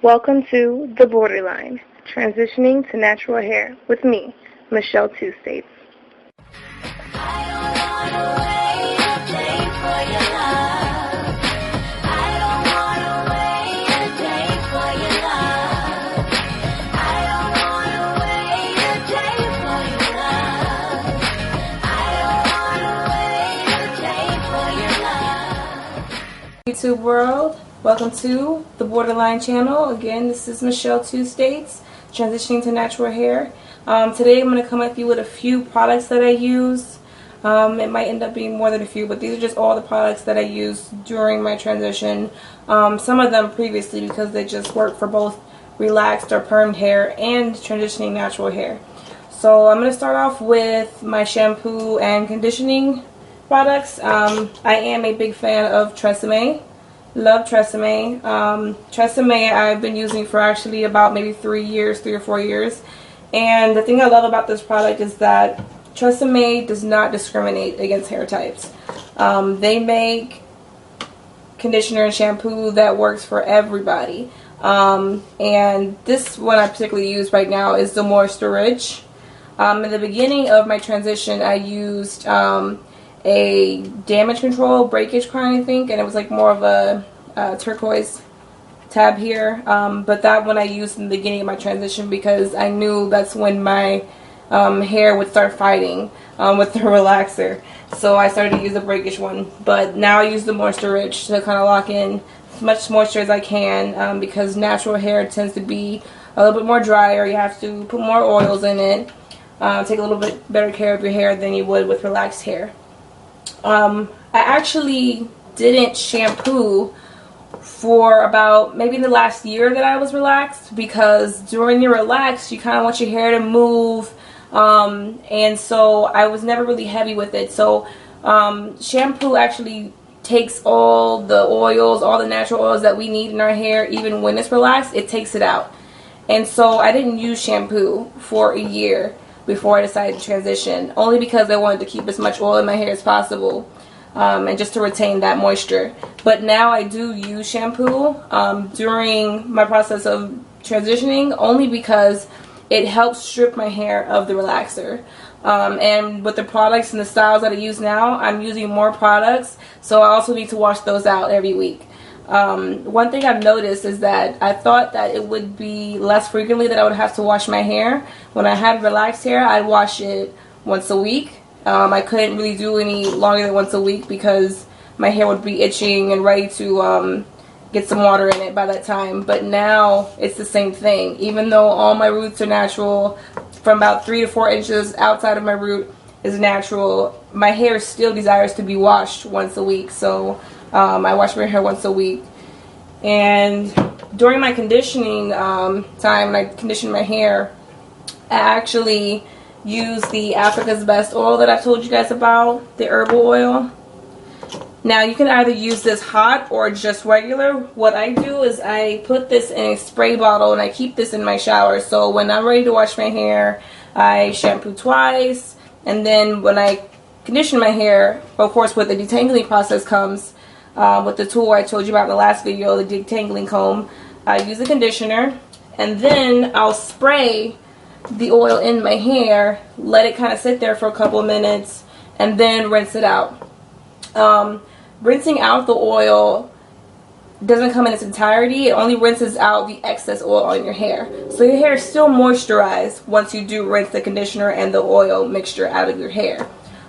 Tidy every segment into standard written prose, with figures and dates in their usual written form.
Welcome to The Borderline, Transitioning to Natural Hair with me, Michelle Two States. YouTube world, welcome to the Borderline channel. Again, this is Michelle Two States, transitioning to natural hair. Today I'm going to come at you with a few products that I use. It might end up being more than a few, but these are just all the products that I used during my transition. Some of them previously because they just work for both relaxed or permed hair and transitioning natural hair. So I'm going to start off with my shampoo and conditioning products. I am a big fan of Tresemme. Love Tresemme. Tresemme I've been using for actually about maybe 3 or 4 years. And the thing I love about this product is that Tresemme does not discriminate against hair types. They make conditioner and shampoo that works for everybody. And this one I particularly use right now is the Moisture Rich. In the beginning of my transition I used a damage control breakage kind, I think, and it was like more of a turquoise tab here, but that one I used in the beginning of my transition because I knew that's when my hair would start fighting with the relaxer, so I started to use the breakage one. But now I use the Moisture Rich to kind of lock in as much moisture as I can, because natural hair tends to be a little bit more drier. You have to put more oils in it, take a little bit better care of your hair than you would with relaxed hair. I actually didn't shampoo for about maybe the last year that I was relaxed, because during your relax you kind of want your hair to move, and so I was never really heavy with it. So shampoo actually takes all the oils, all the natural oils that we need in our hair, even when it's relaxed, it takes it out. And so I didn't use shampoo for a year before I decided to transition, only because I wanted to keep as much oil in my hair as possible, and just to retain that moisture. But now I do use shampoo during my process of transitioning, only because it helps strip my hair of the relaxer. And with the products and the styles that I use now, I'm using more products, so I also need to wash those out every week. One thing I've noticed is that I thought that it would be less frequently that I would have to wash my hair. When I had relaxed hair, I'd wash it once a week. I couldn't really do any longer than once a week because my hair would be itching and ready to get some water in it by that time. But now it's the same thing. Even though all my roots are natural, from about 3 to 4 inches outside of my root is natural, my hair still desires to be washed once a week. So I wash my hair once a week. And during my conditioning time, when I condition my hair, I actually use the Africa's Best oil that I told you guys about, the herbal oil. Now you can either use this hot or just regular. What I do is I put this in a spray bottle and I keep this in my shower. So when I'm ready to wash my hair, I shampoo twice, and then when I condition my hair, of course with the detangling process comes with the tool I told you about in the last video, the detangling comb. I use a conditioner, and then I'll spray the oil in my hair, let it kind of sit there for a couple of minutes, and then rinse it out. Rinsing out the oil doesn't come in its entirety. It only rinses out the excess oil on your hair. So your hair is still moisturized once you do rinse the conditioner and the oil mixture out of your hair.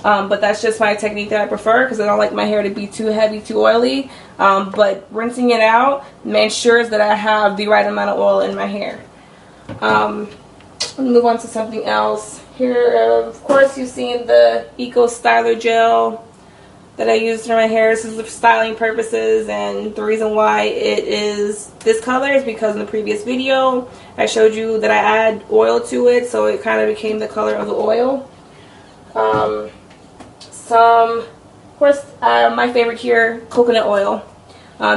But that's just my technique that I prefer, because I don't like my hair to be too heavy, too oily. But rinsing it out ensures that I have the right amount of oil in my hair. Let me move on to something else. Here, of course, you've seen the Eco Styler Gel that I use for my hair. This is for styling purposes, and the reason why it is this color is because in the previous video I showed you that I add oil to it, so it kind of became the color of the oil. Of course, my favorite here, coconut oil.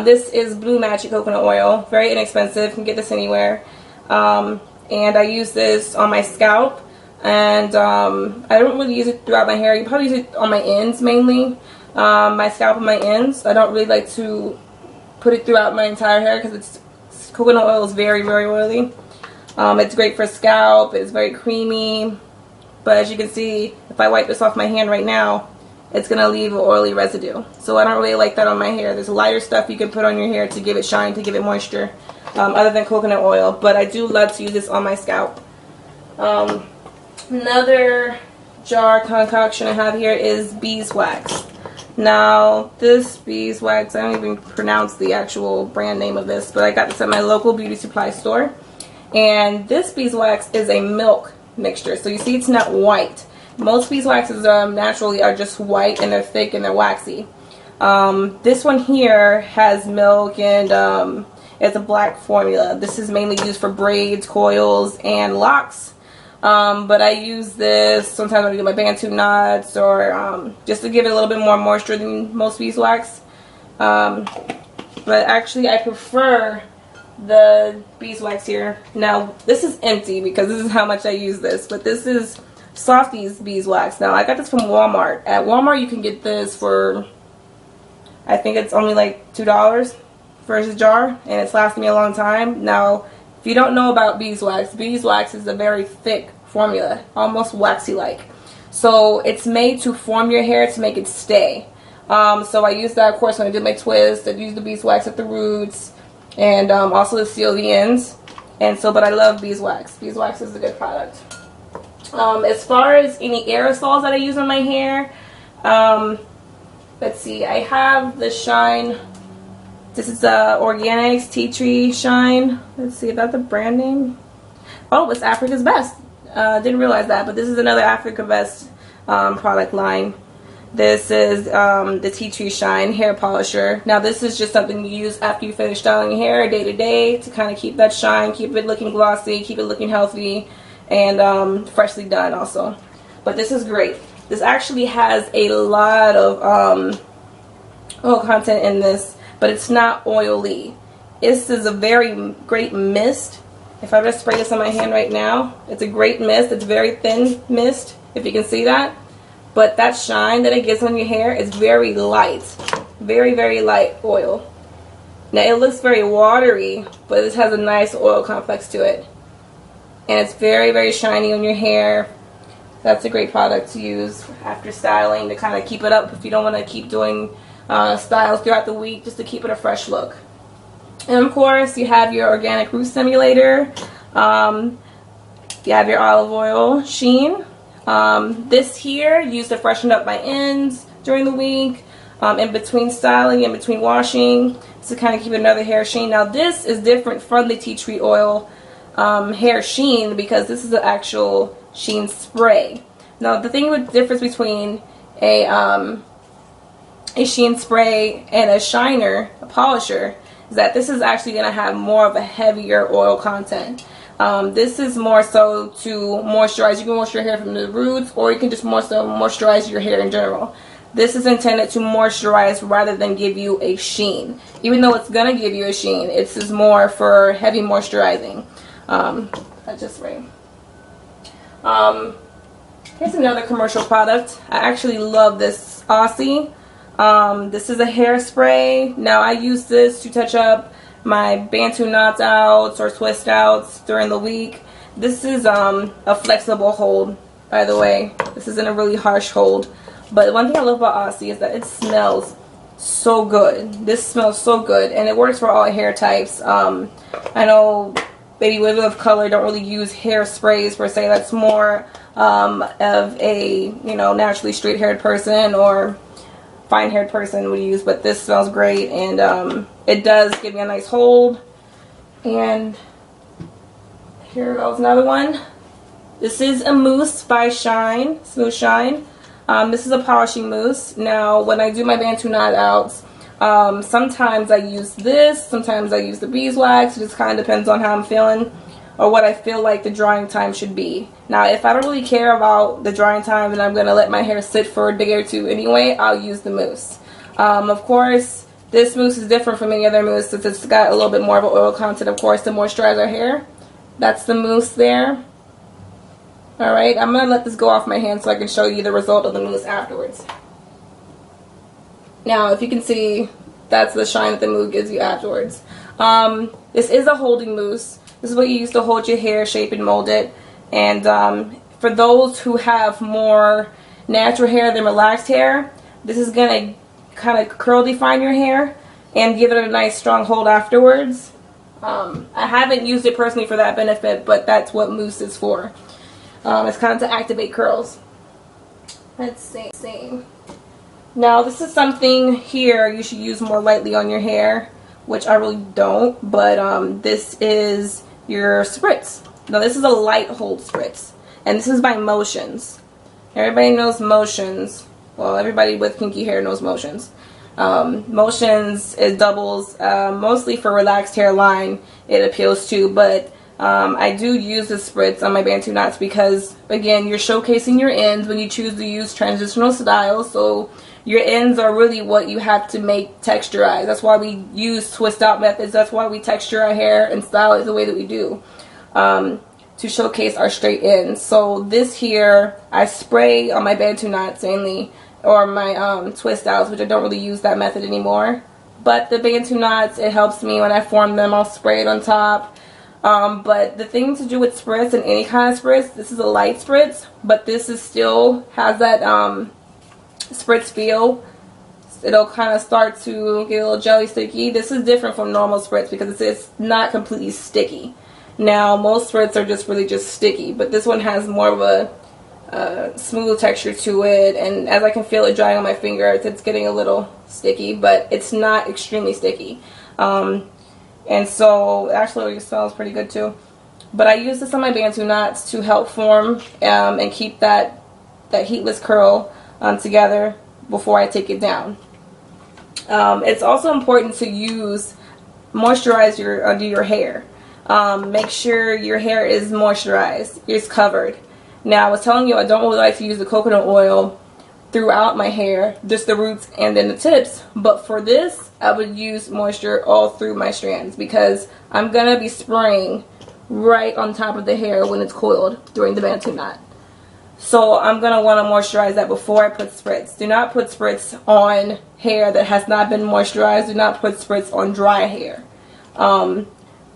This is Blue Magic coconut oil, very inexpensive, you can get this anywhere. And I use this on my scalp, and I don't really use it throughout my hair. You probably use it on my ends mainly. My scalp and my ends. I don't really like to put it throughout my entire hair because it's because coconut oil is very, very oily. It's great for scalp. It's very creamy. But as you can see, if I wipe this off my hand right now, it's going to leave an oily residue. So I don't really like that on my hair. There's lighter stuff you can put on your hair to give it shine, to give it moisture, other than coconut oil. But I do love to use this on my scalp. Another jar concoction I have here is beeswax. Now, this beeswax, I don't even pronounce the actual brand name of this, but I got this at my local beauty supply store. And this beeswax is a milk mixture. So you see it's not white. Most beeswaxes naturally are just white and they're thick and they're waxy. This one here has milk and it's a black formula. This is mainly used for braids, coils, and locks. But I use this sometimes when I do my bantu knots or just to give it a little bit more moisture than most beeswax. But actually I prefer the beeswax here. Now this is empty because this is how much I use this, but this is Softies beeswax. Now I got this from Walmart. At Walmart you can get this for, I think it's only like $2 for a jar, and it's lasted me a long time. Now if you don't know about beeswax, beeswax is a very thick formula, almost waxy like. So it's made to form your hair to make it stay. So I use that, of course, when I do my twist. I use the beeswax at the roots and also to seal the ends. And so, but I love beeswax. Beeswax is a good product. As far as any aerosols that I use on my hair, let's see, I have the Shine. This is Organics Tea Tree Shine. Let's see, is that the brand name? Oh, it's Africa's Best. Didn't realize that, but this is another Africa Best product line. This is the Tea Tree Shine Hair Polisher. Now this is just something you use after you finish styling your hair day to day to kind of keep that shine, keep it looking glossy, keep it looking healthy, and freshly done also. But this is great. This actually has a lot of oil content in this, but it's not oily. This is a very great mist. If I just spray this on my hand right now, it's a great mist. It's very thin mist, if you can see that. But that shine that it gives on your hair is very light. Very, very light oil. Now it looks very watery, but this has a nice oil complex to it. And it's very, very shiny on your hair. That's a great product to use after styling to kind of keep it up if you don't want to keep doing styles throughout the week, just to keep it a fresh look. And of course you have your organic root stimulator. You have your olive oil sheen. This here used to freshen up my ends during the week, in between styling, in between washing, to kind of keep another hair sheen. Now this is different from the tea tree oil hair sheen because this is an actual sheen spray. Now the thing with the difference between a sheen spray and a shiner, a polisher, is that this is actually going to have more of a heavier oil content. This is more so to moisturize. You can wash your hair from the roots, or you can just more so moisturize your hair in general. This is intended to moisturize rather than give you a sheen. Even though it's going to give you a sheen, it's just more for heavy moisturizing. I just sprayed. Here's another commercial product. I actually love this Aussie. This is a hairspray. Now I use this to touch up my bantu knots outs or twist outs during the week. This is a flexible hold, by the way. This isn't a really harsh hold. But one thing I love about Aussie is that it smells so good. This smells so good, and it works for all hair types. I know baby women of color don't really use hairsprays per se. That's more of a, you know, naturally straight haired person or fine haired person would use, but this smells great, and it does give me a nice hold. And here goes another one. This is a mousse by Shine, Smooth Shine. This is a polishing mousse. Now when I do my bantu knot outs, sometimes I use this, sometimes I use the beeswax. It just kind of depends on how I'm feeling or what I feel like the drying time should be. Now if I don't really care about the drying time and I'm going to let my hair sit for a day or two anyway, I'll use the mousse. Of course, this mousse is different from any other mousse since it's got a little bit more of an oil content, of course, to moisturize our hair. That's the mousse there. Alright, I'm going to let this go off my hand so I can show you the result of the mousse afterwards. Now, if you can see, that's the shine that the mousse gives you afterwards. This is a holding mousse. This is what you use to hold your hair, shape and mold it. And for those who have more natural hair than relaxed hair, this is going to kind of curl define your hair and give it a nice strong hold afterwards. I haven't used it personally for that benefit, but that's what mousse is for. It's kind of to activate curls. Let's see. Now this is something here you should use more lightly on your hair, which I really don't, but this is your Spritz. Now this is a light hold Spritz, and this is by Motions. Everybody knows Motions. Well, everybody with kinky hair knows Motions. Motions is doubles, mostly for relaxed hairline it appeals to, but I do use the Spritz on my Bantu knots because, again, you're showcasing your ends when you choose to use transitional styles, so your ends are really what you have to make texturized. That's why we use twist out methods. That's why we texture our hair and style it the way that we do, to showcase our straight ends. So this here, I spray on my Bantu knots mainly, or my twist outs, which I don't really use that method anymore. But the Bantu knots, it helps me when I form them. I'll spray it on top. But the thing to do with Spritz and any kind of Spritz, this is a light Spritz, but this is still has that Spritz feel. It'll kind of start to get a little jelly sticky. This is different from normal Spritz because it's not completely sticky. Now most Spritz are just really just sticky, but this one has more of a smooth texture to it, and as I can feel it drying on my finger, it's getting a little sticky, but it's not extremely sticky. And so actually it smells pretty good too. But I use this on my Bantu knots to help form and keep that heatless curl together before I take it down. It's also important to use moisturize under your hair. Make sure your hair is moisturized, it's covered. Now, I was telling you I don't really like to use the coconut oil throughout my hair, just the roots and then the tips. But for this, I would use moisture all through my strands because I'm going to be spraying right on top of the hair when it's coiled during the Bantu knot. So I'm going to want to moisturize that before I put Spritz. Do not put Spritz on hair that has not been moisturized. Do not put Spritz on dry hair.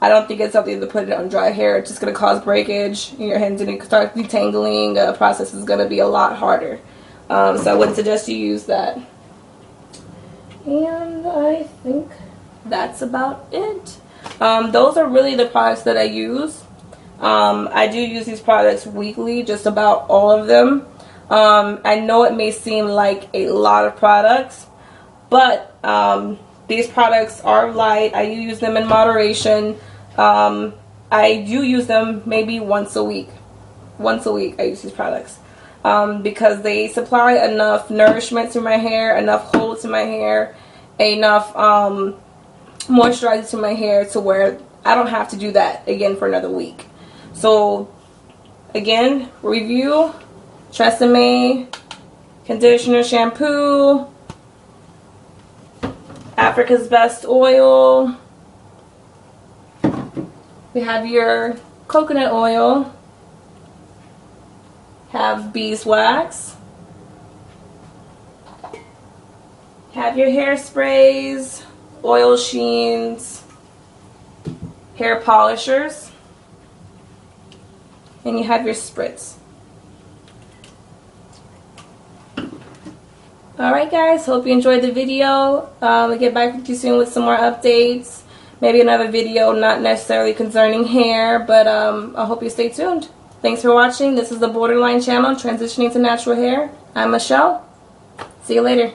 I don't think it's something to put it on dry hair. It's just going to cause breakage in your hands and it start detangling. The process is going to be a lot harder. So I wouldn't suggest you use that. And I think that's about it. Those are really the products that I use. I do use these products weekly, just about all of them. I know it may seem like a lot of products, but these products are light. I use them in moderation. I do use them maybe once a week. Once a week I use these products because they supply enough nourishment to my hair, enough hold to my hair, enough moisturizer to my hair to where I don't have to do that again for another week. So again, review: Tresemme conditioner, shampoo, Africa's Best oil. We have your coconut oil, have beeswax, have your hairsprays, oil sheens, hair polishers, and you have your Spritz. Alright guys, hope you enjoyed the video. I'll get back with you soon with some more updates. Maybe another video not necessarily concerning hair, but I hope you stay tuned. Thanks for watching. This is the Borderline channel, transitioning to natural hair. I'm Michelle. See you later.